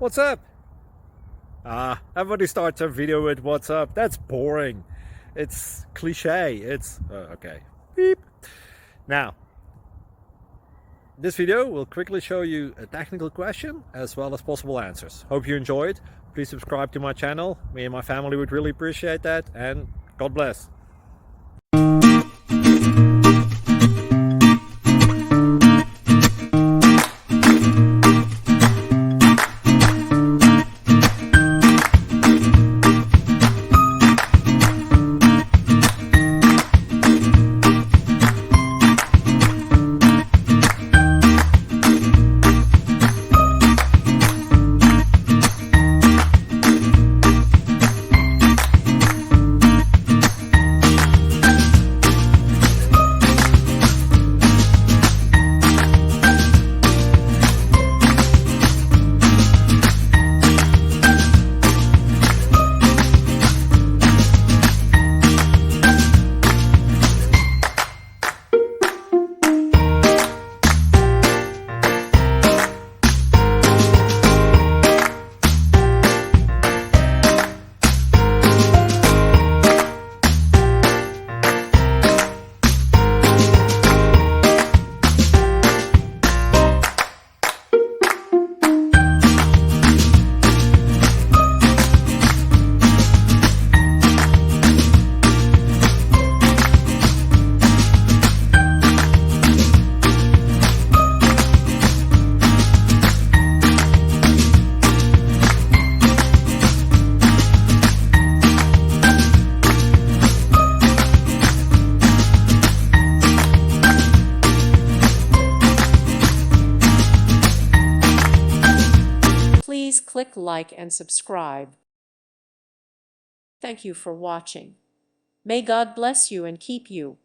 What's up? Everybody starts their video with what's up. That's boring. It's cliche. It's okay. Beep. Now, this video will quickly show you a technical question as well as possible answers. Hope you enjoyed. Please subscribe to my channel. Me and my family would really appreciate that, and God bless. Please click like and subscribe. Thank you for watching. May God bless you and keep you.